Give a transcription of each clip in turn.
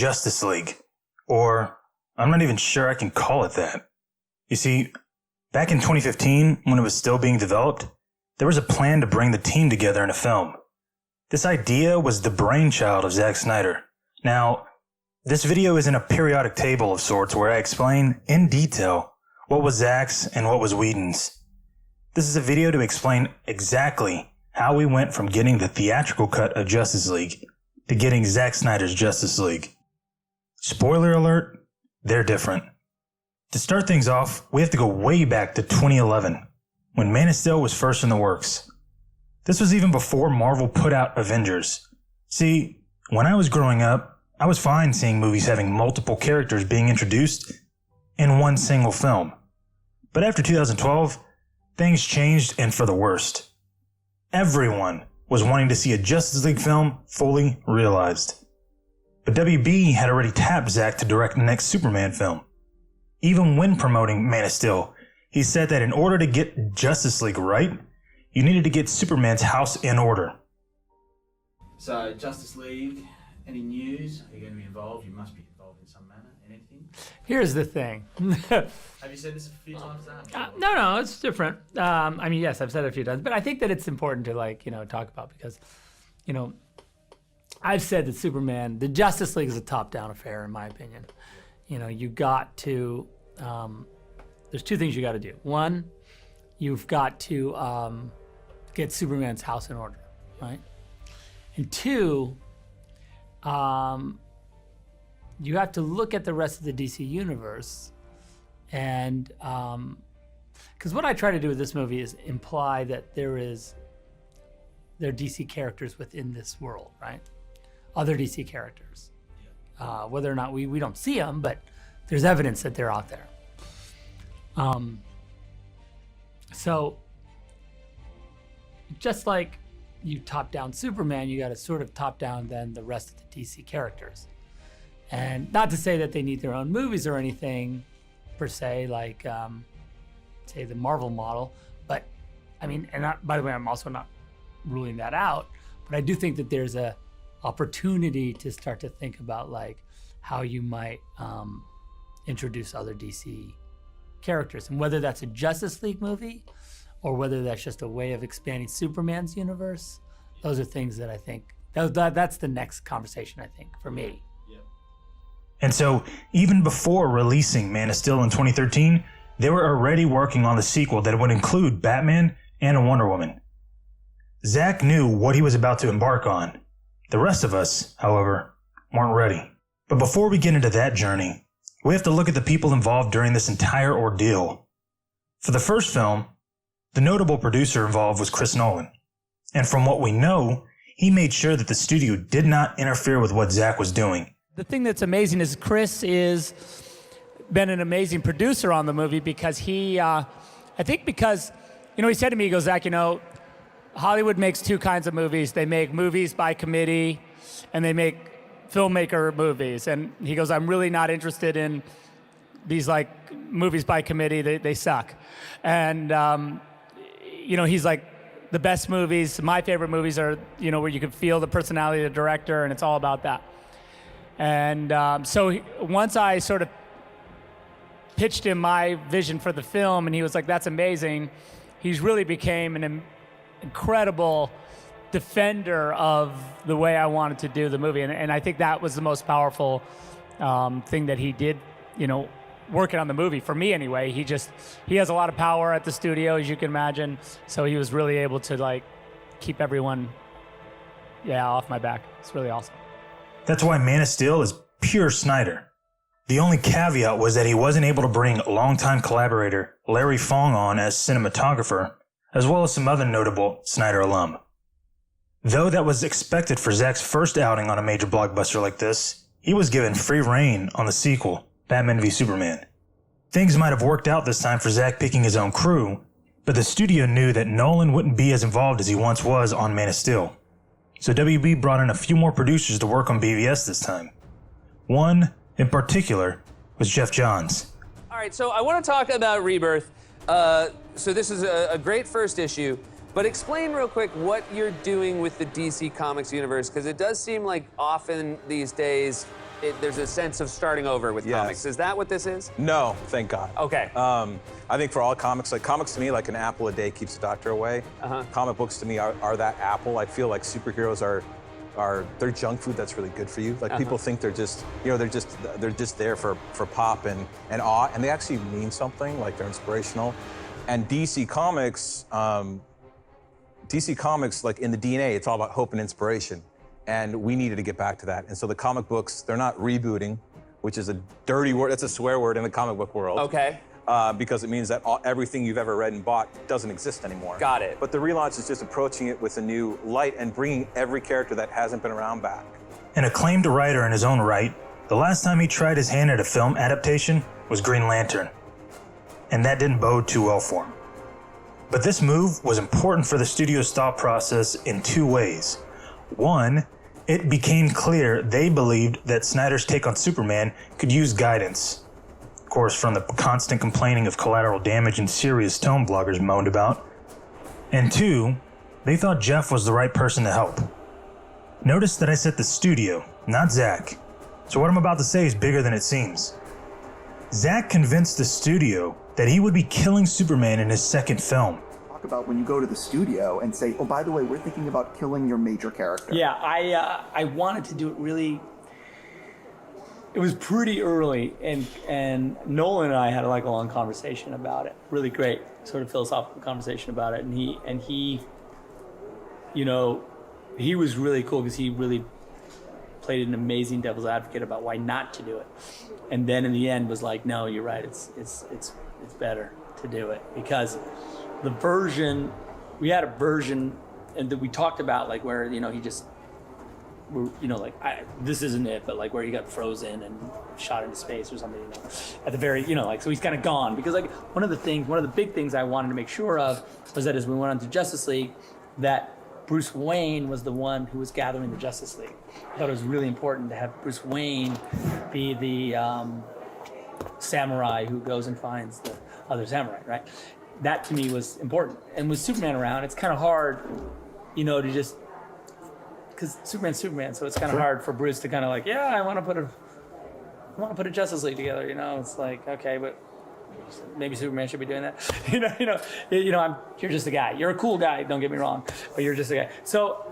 Justice League. Or, I'm not even sure I can call it that. You see, back in 2015, when it was still being developed, there was a plan to bring the team together in a film. This idea was the brainchild of Zack Snyder. Now, this video is in a periodic table of sorts where I explain in detail what was Zack's and what was Whedon's. This is a video to explain exactly how we went from getting the theatrical cut of Justice League to getting Zack Snyder's Justice League. Spoiler alert, they're different. To start things off, we have to go way back to 2011, when Man of Steel was first in the works. This was even before Marvel put out Avengers. See, when I was growing up, I was fine seeing movies having multiple characters being introduced in one single film. But after 2012, things changed, and for the worst. Everyone was wanting to see a Justice League film fully realized. But WB had already tapped Zack to direct the next Superman film. Even when promoting Man of Steel, he said that in order to get Justice League right, you needed to get Superman's house in order. So, Justice League, any news? Are you going to be involved? You must be involved in some manner. Anything? Here's the thing. Have you said this a few times? No, it's different. I mean, yes, I've said it a few times, but I think that it's important to talk about because, I've said that Superman, the Justice League is a top-down affair, in my opinion. You got to, there's two things you got to do. One, you've got to get Superman's house in order, right? And two, you have to look at the rest of the DC universe and, because what I try to do with this movie is imply that there are DC characters within this world, right? Other DC characters. Whether or not we don't see them, but there's evidence that they're out there. So, just like you top down Superman, you got to sort of top down then the rest of the DC characters. And not to say that they need their own movies or anything, per se, like, say, the Marvel model, but, I mean, by the way, I'm also not ruling that out, but I do think that there's a opportunity to start to think about, like, how you might introduce other DC characters, and whether that's a Justice League movie or whether that's just a way of expanding Superman's universe. Those are things that I think, that's the next conversation, I think, for me. And so, even before releasing Man of Steel in 2013, they were already working on the sequel that would include Batman and a Wonder Woman. Zack knew what he was about to embark on. The rest of us, however, weren't ready. But before we get into that journey, we have to look at the people involved during this entire ordeal. For the first film, the notable producer involved was Chris Nolan. And from what we know, he made sure that the studio did not interfere with what Zack was doing. The thing that's amazing is Chris is been an amazing producer on the movie because he said to me, he goes, Zack, Hollywood makes two kinds of movies. They make movies by committee and they make filmmaker movies. And he goes, I'm really not interested in these like movies by committee. They suck. And, he's like, the best movies, my favorite movies are, where you can feel the personality of the director and it's all about that. And once I sort of pitched him my vision for the film and he was like, that's amazing, he's really became an incredible defender of the way I wanted to do the movie. And I think that was the most powerful thing that he did, working on the movie, for me anyway. He has a lot of power at the studio, as you can imagine. So he was really able to like keep everyone, off my back. It's really awesome. That's why Man of Steel is pure Snyder. The only caveat was that he wasn't able to bring longtime collaborator Larry Fong on as cinematographer, as well as some other notable Snyder alum. Though that was expected for Zack's first outing on a major blockbuster like this, he was given free reign on the sequel, Batman v Superman. Things might have worked out this time for Zack picking his own crew, but the studio knew that Nolan wouldn't be as involved as he once was on Man of Steel. So WB brought in a few more producers to work on BVS this time. One, in particular, was Jeff Johns. All right, so I want to talk about Rebirth. So this is a great first issue, but explain real quick what you're doing with the DC Comics universe, because it does seem like often these days there's a sense of starting over with comics. Is that what this is? No, thank God. Okay. I think for all comics, like comics to me, like an apple a day keeps the doctor away. Comic books to me are that apple. I feel like superheroes they're junk food that's really good for you. Like people think they're just, they're just there for pop and awe, and they actually mean something. Like they're inspirational. And DC Comics, like in the DNA, it's all about hope and inspiration. And we needed to get back to that. And so the comic books, they're not rebooting, which is a dirty word. It's a swear word in the comic book world. Okay. Because it means that everything you've ever read and bought doesn't exist anymore. Got it. But the relaunch is just approaching it with a new light and bringing every character that hasn't been around back. An acclaimed writer in his own right, the last time he tried his hand at a film adaptation was Green Lantern. And that didn't bode too well for him. But this move was important for the studio's thought process in two ways. One, it became clear they believed that Snyder's take on Superman could use guidance. Of course, from the constant complaining of collateral damage and serious tone bloggers moaned about. And two, they thought Jeff was the right person to help. Notice that I said the studio, not Zack. So what I'm about to say is bigger than it seems. Zack convinced the studio that he would be killing Superman in his second film. Talk about when you go to the studio and say, oh, by the way, we're thinking about killing your major character. Yeah, I wanted to do it really. It was pretty early, and Nolan and I had like a long conversation about it. Really great, sort of philosophical conversation about it. And he, he was really cool because he really played an amazing devil's advocate about why not to do it. And then in the end was like, no, you're right. It's better to do it because we had a version, and that we talked about like where he just. This isn't it, but like where he got frozen and shot into space or something, at the very, so he's kind of gone because like one of the big things I wanted to make sure of was that as we went on to Justice League, that Bruce Wayne was the one who was gathering the Justice League. I thought it was really important to have Bruce Wayne be the samurai who goes and finds the other samurai, right? That to me was important. And with Superman around, it's kind of hard, to just, because Superman's Superman, so it's kind of hard for Bruce to kind of like, yeah, I want to put a Justice League together. It's like, okay, but maybe Superman should be doing that. You're just a guy. You're a cool guy. Don't get me wrong, but you're just a guy. So,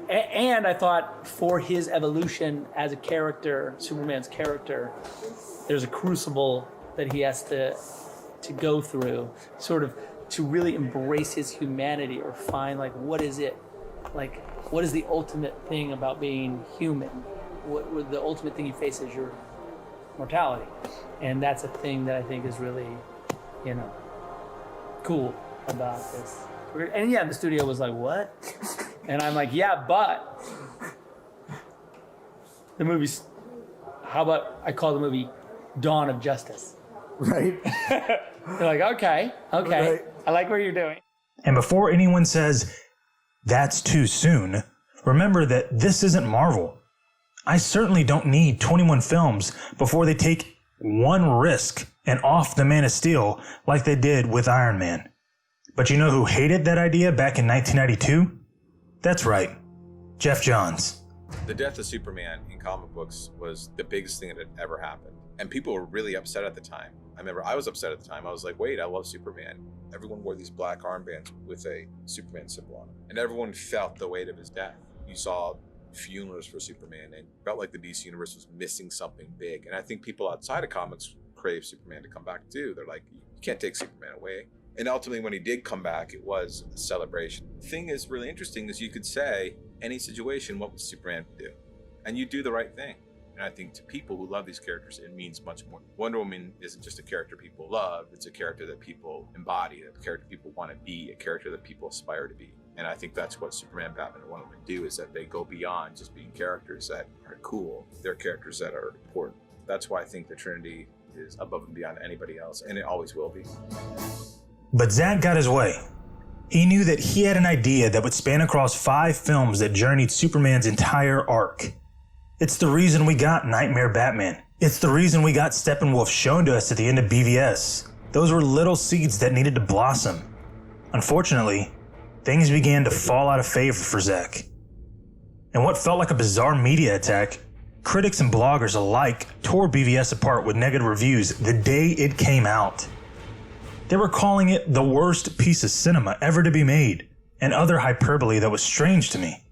I thought for his evolution as a character, Superman's character, there's a crucible that he has to go through, sort of to really embrace his humanity or find like what is it, like. What is the ultimate thing about being human? What the ultimate thing you face is your mortality. And that's a thing that I think is really, cool about this. And yeah, the studio was like, what? And I'm like, yeah, but the movie's, how about I call the movie Dawn of Justice? Right. They're like, okay. Right. I like what you're doing. And before anyone says, that's too soon, remember that this isn't Marvel. I certainly don't need 21 films before they take one risk and off the Man of Steel like they did with Iron Man. But you know who hated that idea back in 1992? That's right, Jeff Johns. The death of Superman in comic books was the biggest thing that had ever happened. And people were really upset at the time. I remember I was upset at the time. I was like, wait, I love Superman. Everyone wore these black armbands with a Superman symbol on them. And everyone felt the weight of his death. You saw funerals for Superman and felt like the DC universe was missing something big. And I think people outside of comics crave Superman to come back too. They're like, you can't take Superman away. And ultimately when he did come back, it was a celebration. The thing is really interesting is you could say, any situation, what would Superman do? And you do the right thing. And I think to people who love these characters, it means much more. Wonder Woman isn't just a character people love, it's a character that people embody, a character people want to be, a character that people aspire to be. And I think that's what Superman, Batman, and Wonder Woman do, is that they go beyond just being characters that are cool. They're characters that are important. That's why I think the Trinity is above and beyond anybody else, and it always will be. But Zack got his way. He knew that he had an idea that would span across 5 films that journeyed Superman's entire arc. It's the reason we got Nightmare Batman. It's the reason we got Steppenwolf shown to us at the end of BVS. Those were little seeds that needed to blossom. Unfortunately, things began to fall out of favor for Zack. And what felt like a bizarre media attack Critics and bloggers alike tore BVS apart with negative reviews the day it came out. They were calling it the worst piece of cinema ever to be made, and other hyperbole that was strange to me.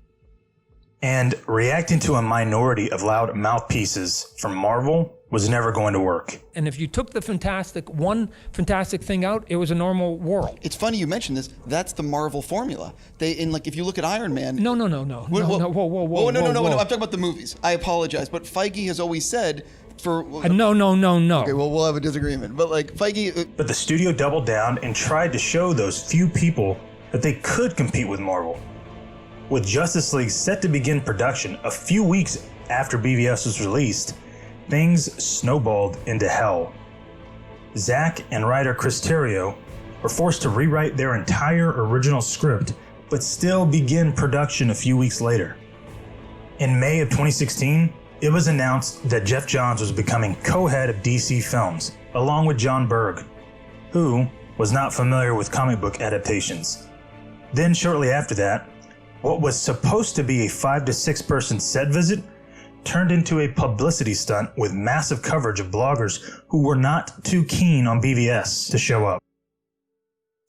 And reacting to a minority of loud mouthpieces from Marvel was never going to work. And if you took the one fantastic thing out, it was a normal world. It's funny you mentioned this. That's the Marvel formula. If you look at Iron Man. No. Whoa. I'm talking about the movies. I apologize, but Feige has always said No. Okay, well, we'll have a disagreement. But Feige. But the studio doubled down and tried to show those few people that they could compete with Marvel. With Justice League set to begin production a few weeks after BVS was released, things snowballed into hell. Zack and writer Chris Terrio were forced to rewrite their entire original script, but still begin production a few weeks later. In May of 2016, it was announced that Jeff Johns was becoming co-head of DC Films, along with John Berg, who was not familiar with comic book adaptations. Then shortly after that, what was supposed to be a 5 to 6 person set visit turned into a publicity stunt with massive coverage of bloggers who were not too keen on BVS to show up.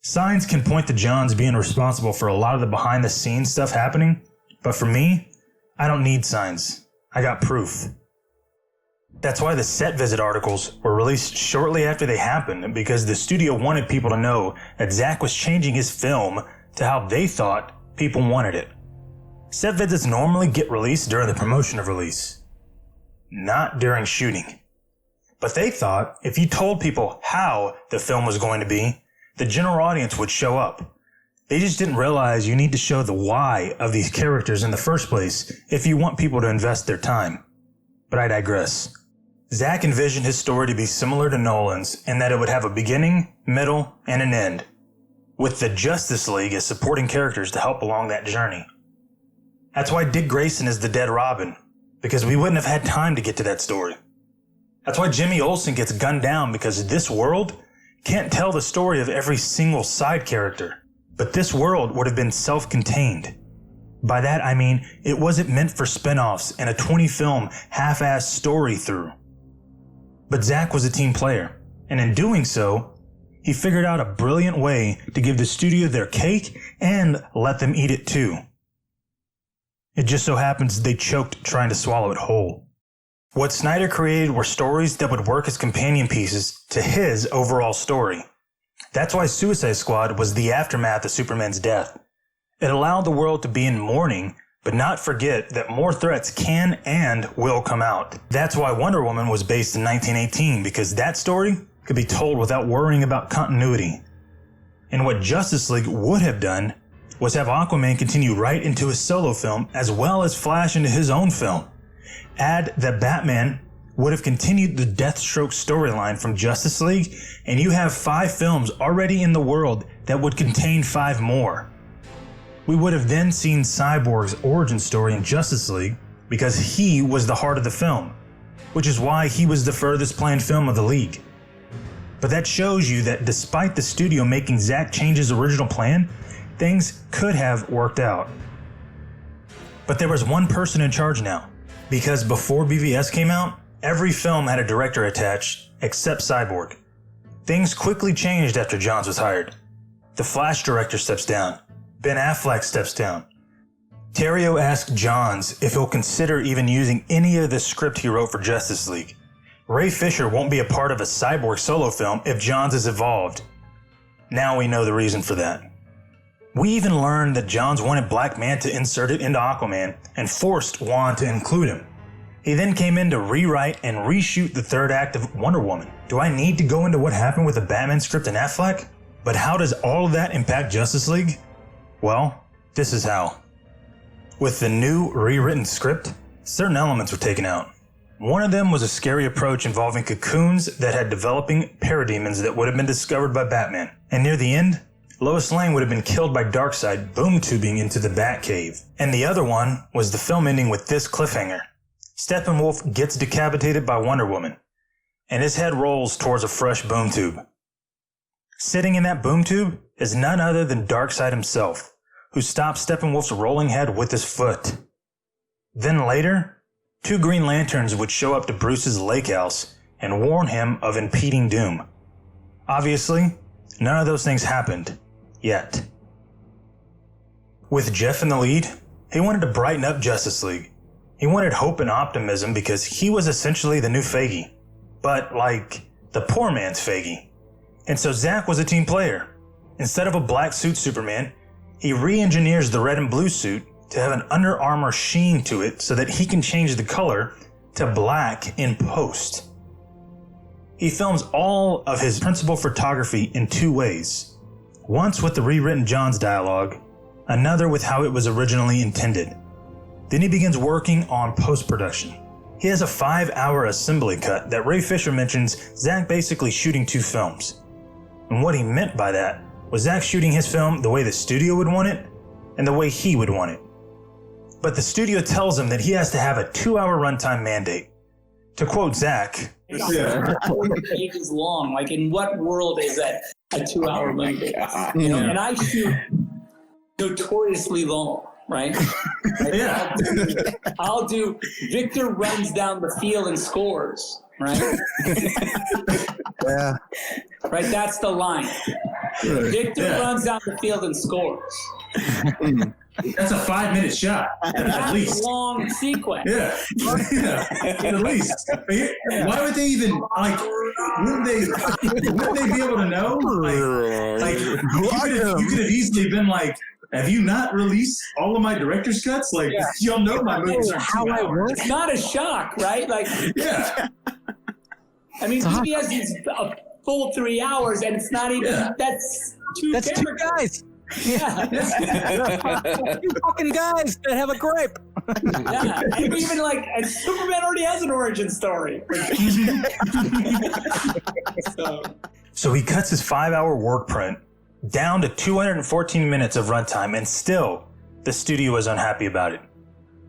Signs can point to Johns being responsible for a lot of the behind the scenes stuff happening, but for me, I don't need signs. I got proof. That's why the set visit articles were released shortly after they happened, because the studio wanted people to know that Zack was changing his film to how they thought people wanted it. Set visits normally get released during the promotion of release, not during shooting. But they thought if you told people how the film was going to be, the general audience would show up. They just didn't realize you need to show the why of these characters in the first place if you want people to invest their time. But I digress. Zack envisioned his story to be similar to Nolan's in that it would have a beginning, middle, and an end, with the Justice League as supporting characters to help along that journey. That's why Dick Grayson is the dead Robin, because we wouldn't have had time to get to that story. That's why Jimmy Olsen gets gunned down, because this world can't tell the story of every single side character. But this world would have been self-contained. By that I mean it wasn't meant for spin-offs and a 20-film half-assed story through. But Zack was a team player, and in doing so, he figured out a brilliant way to give the studio their cake and let them eat it too. It just so happens they choked trying to swallow it whole. What Snyder created were stories that would work as companion pieces to his overall story. That's why Suicide Squad was the aftermath of Superman's death. It allowed the world to be in mourning, but not forget that more threats can and will come out. That's why Wonder Woman was based in 1918, because that story could be told without worrying about continuity. And what Justice League would have done was have Aquaman continue right into his solo film as well as Flash into his own film. Add that Batman would have continued the Deathstroke storyline from Justice League, and you have 5 films already in the world that would contain 5 more. We would have then seen Cyborg's origin story in Justice League because he was the heart of the film, which is why he was the furthest planned film of the League. But that shows you that despite the studio making Zack change his original plan, things could have worked out. But there was one person in charge now, because before BVS came out, every film had a director attached except Cyborg. Things quickly changed after Johns was hired. The Flash director steps down. Ben Affleck steps down. Terrio asked Johns if he'll consider even using any of the script he wrote for Justice League. Ray Fisher won't be a part of a Cyborg solo film if Johns is involved. Now we know the reason for that. We even learned that Johns wanted Black Manta inserted into Aquaman and forced Juan to include him. He then came in to rewrite and reshoot the third act of Wonder Woman. Do I need to go into what happened with the Batman script in Affleck? But how does all of that impact Justice League? Well, this is how. With the new rewritten script, certain elements were taken out. One of them was a scary approach involving cocoons that had developing parademons that would have been discovered by Batman. And near the end, Lois Lane would have been killed by Darkseid boom tubing into the Batcave. And the other one was the film ending with this cliffhanger. Steppenwolf gets decapitated by Wonder Woman, and his head rolls towards a fresh boom tube. Sitting in that boom tube is none other than Darkseid himself, who stops Steppenwolf's rolling head with his foot. Then later, 2 Green Lanterns would show up to Bruce's lake house and warn him of impending doom. Obviously, none of those things happened. Yet. With Jeff in the lead, he wanted to brighten up Justice League. He wanted hope and optimism because he was essentially the new Feige. But, like, the poor man's Feige. And so Zack was a team player. Instead of a black suit Superman, he re-engineers the red and blue suit to have an Under Armour sheen to it so that he can change the color to black in post. He films all of his principal photography in 2 ways. Once with the rewritten John's dialogue, another with how it was originally intended. Then he begins working on post-production. He has a 5-hour assembly cut that Ray Fisher mentions Zack basically shooting 2 films. And what he meant by that was Zack shooting his film the way the studio would want it and the way he would want it. But the studio tells him that he has to have a 2-hour runtime mandate. To quote Zack, 40 pages long. Like, in what world is that a 2-hour movie? You know, and I shoot notoriously long, right? Like, Yeah. I'll do Victor runs down the field and scores, right? Yeah. Right, that's the line. Victor runs down the field and scores. That's a 5-minute shot, at That's least. a long sequence. Yeah, at least. Why would they even Wouldn't they be able to know? You could have easily been like, have you not released all of my director's cuts? Like, you'll know my movies are 2 hours. It's not a shock, right? Like, Yeah. I mean, CBS is a full 3 hours, and it's not even. That's 2 That's 2 characters. guys. Yeah. 2 fucking guys that have a gripe. Yeah. And even and Superman already has an origin story. So he cuts his 5-hour work print down to 214 minutes of runtime, and still, the studio is unhappy about it.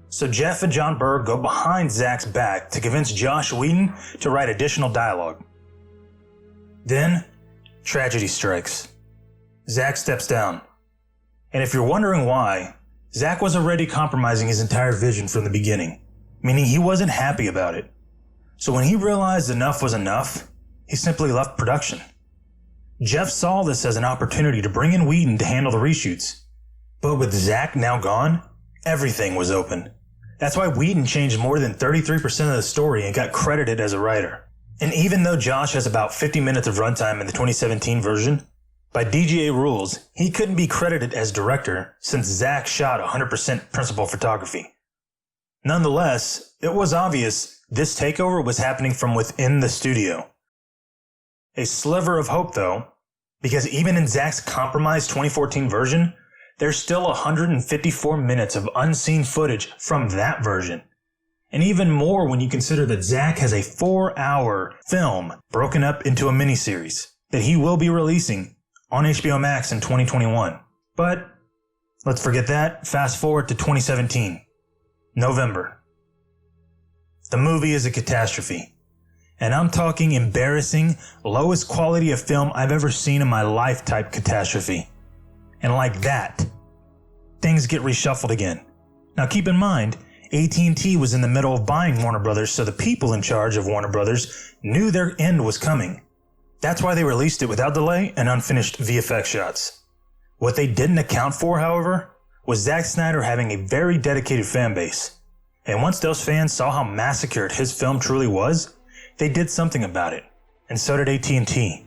So Jeff and John Berg go behind Zack's back to convince Josh Whedon to write additional dialogue. Then, tragedy strikes. Zack steps down. And if you're wondering why, Zack was already compromising his entire vision from the beginning, meaning he wasn't happy about it. So when he realized enough was enough, he simply left production. Jeff saw this as an opportunity to bring in Whedon to handle the reshoots. But with Zack now gone, everything was open. That's why Whedon changed more than 33% of the story and got credited as a writer. And even though Josh has about 50 minutes of runtime in the 2017 version, by DGA rules, he couldn't be credited as director since Zack shot 100% principal photography. Nonetheless, it was obvious this takeover was happening from within the studio. A sliver of hope though, because even in Zack's compromised 2014 version, there's still 154 minutes of unseen footage from that version. And even more when you consider that Zack has a 4-hour film broken up into a miniseries that he will be releasing on HBO Max in 2021. But let's forget that. Fast forward to 2017, November. The movie is a catastrophe. And I'm talking embarrassing, lowest quality of film I've ever seen in my life type catastrophe. And like that, things get reshuffled again. Now keep in mind, AT&T was in the middle of buying Warner Brothers, so the people in charge of Warner Brothers knew their end was coming. That's why they released it without delay and unfinished VFX shots. What they didn't account for, however, was Zack Snyder having a very dedicated fan base. And once those fans saw how massacred his film truly was, they did something about it. And so did AT&T.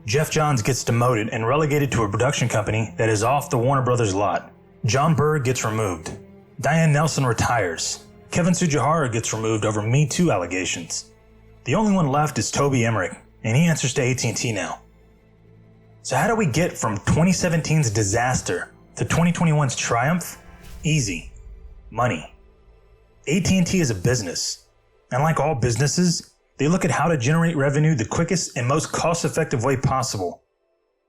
Jeff Johns gets demoted and relegated to a production company that is off the Warner Brothers lot. John Berg gets removed. Diane Nelson retires. Kevin Tsujihara gets removed over Me Too allegations. The only one left is Toby Emmerich, and he answers to AT&T now. So how do we get from 2017's disaster to 2021's triumph? Easy. Money. AT&T is a business, and like all businesses, they look at how to generate revenue the quickest and most cost-effective way possible.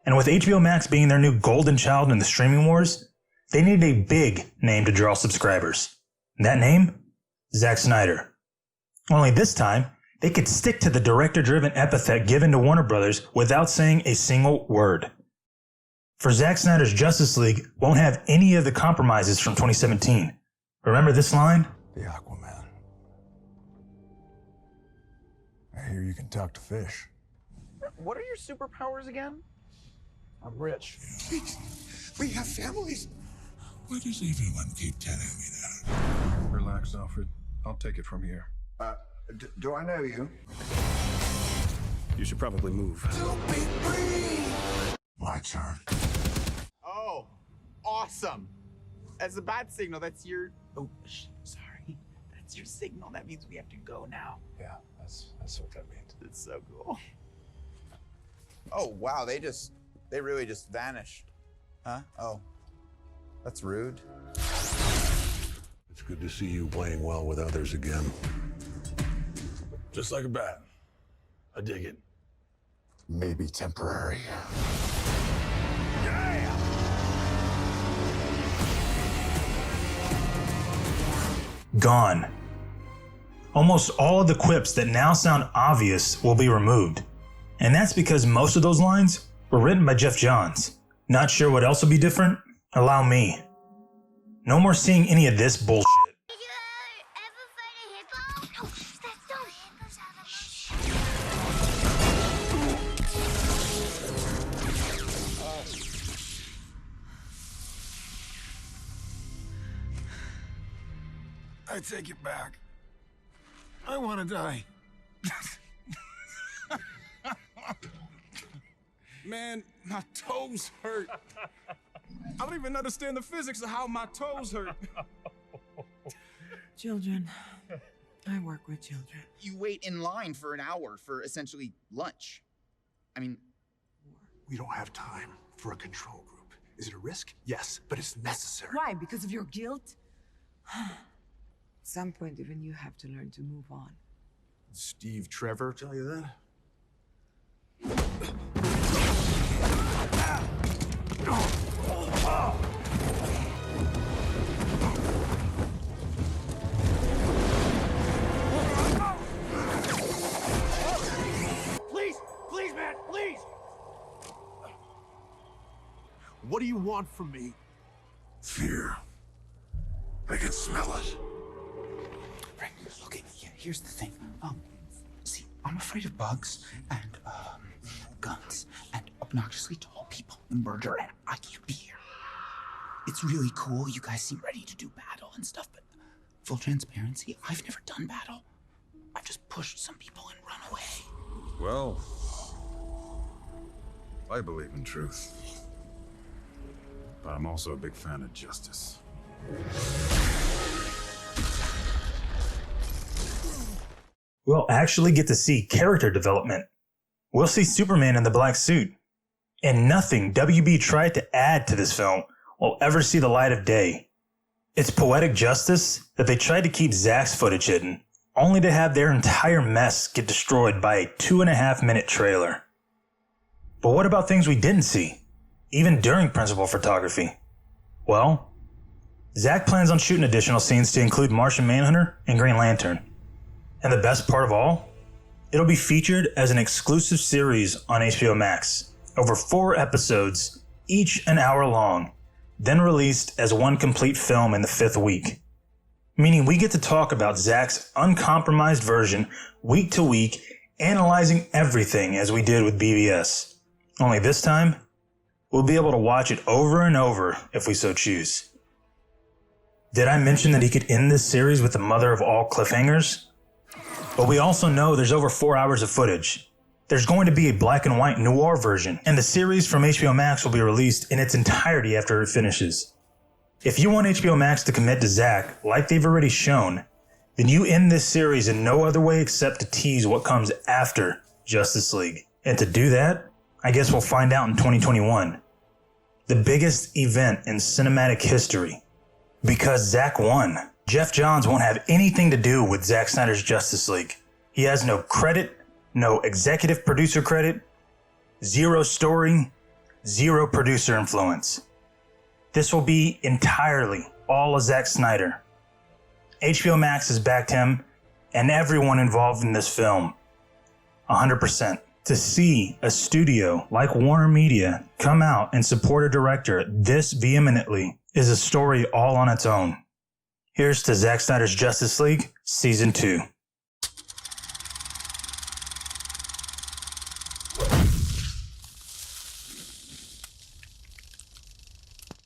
And with HBO Max being their new golden child in the streaming wars, they needed a big name to draw subscribers. That name? Zack Snyder. Only this time, they could stick to the director-driven epithet given to Warner Brothers without saying a single word. For Zack Snyder's Justice League won't have any of the compromises from 2017. Remember this line? The Aquaman. I hear you can talk to fish. What are your superpowers again? I'm rich. We have families. Why does everyone keep telling me that? Relax, Alfred. I'll take it from here. Do I know you? You should probably move. My turn. Oh, awesome. That's a bad signal. That's your... Oh, sorry. That's your signal. That means we have to go now. Yeah, that's what that means. That's so cool. Oh, wow. They really just vanished. Huh? Oh, that's rude. It's good to see you playing well with others again. Just like a bat. I dig it. Maybe temporary. Gone. Almost all of the quips that now sound obvious will be removed. And that's because most of those lines were written by Jeff Johns. Not sure what else will be different? Allow me. No more seeing any of this bullshit. I take it back. I want to die. Man, my toes hurt. I don't even understand the physics of how my toes hurt. Children. I work with children. You wait in line for an hour for essentially lunch. I mean... We don't have time for a control group. Is it a risk? Yes, but it's necessary. Why? Because of your guilt? At some point, even you have to learn to move on. Steve Trevor tell you that? Please, man, please! What do you want from me? Fear. I can smell it. Right, okay, yeah, here's the thing. See, I'm afraid of bugs and, guns and obnoxiously tall people and murder, and I can't be here. It's really cool. You guys seem ready to do battle and stuff, but full transparency, I've never done battle. I've just pushed some people and run away. Well, I believe in truth. But I'm also a big fan of justice. We'll actually get to see character development. We'll see Superman in the black suit. And nothing WB tried to add to this film will ever see the light of day. It's poetic justice that they tried to keep Zack's footage hidden, only to have their entire mess get destroyed by a 2.5-minute trailer. But what about things we didn't see, even during principal photography? Well, Zack plans on shooting additional scenes to include Martian Manhunter and Green Lantern. And the best part of all, it'll be featured as an exclusive series on HBO Max, over 4 episodes, each an hour long, then released as one complete film in the 5th week. Meaning we get to talk about Zack's uncompromised version week to week, analyzing everything as we did with BVS. Only this time, we'll be able to watch it over and over if we so choose. Did I mention that he could end this series with the mother of all cliffhangers? But we also know there's over 4 hours of footage. There's going to be a black and white noir version, and the series from HBO Max will be released in its entirety after it finishes. If you want HBO Max to commit to Zack like they've already shown, then you end this series in no other way except to tease what comes after Justice League. And to do that, I guess we'll find out in 2021. The biggest event in cinematic history. Because Zack won. Jeff Johns won't have anything to do with Zack Snyder's Justice League. He has no credit, no executive producer credit, 0 story, 0 producer influence. This will be entirely all of Zack Snyder. HBO Max has backed him and everyone involved in this film 100%. To see a studio like Warner Media come out and support a director this vehemently is a story all on its own. Here's to Zack Snyder's Justice League Season 2.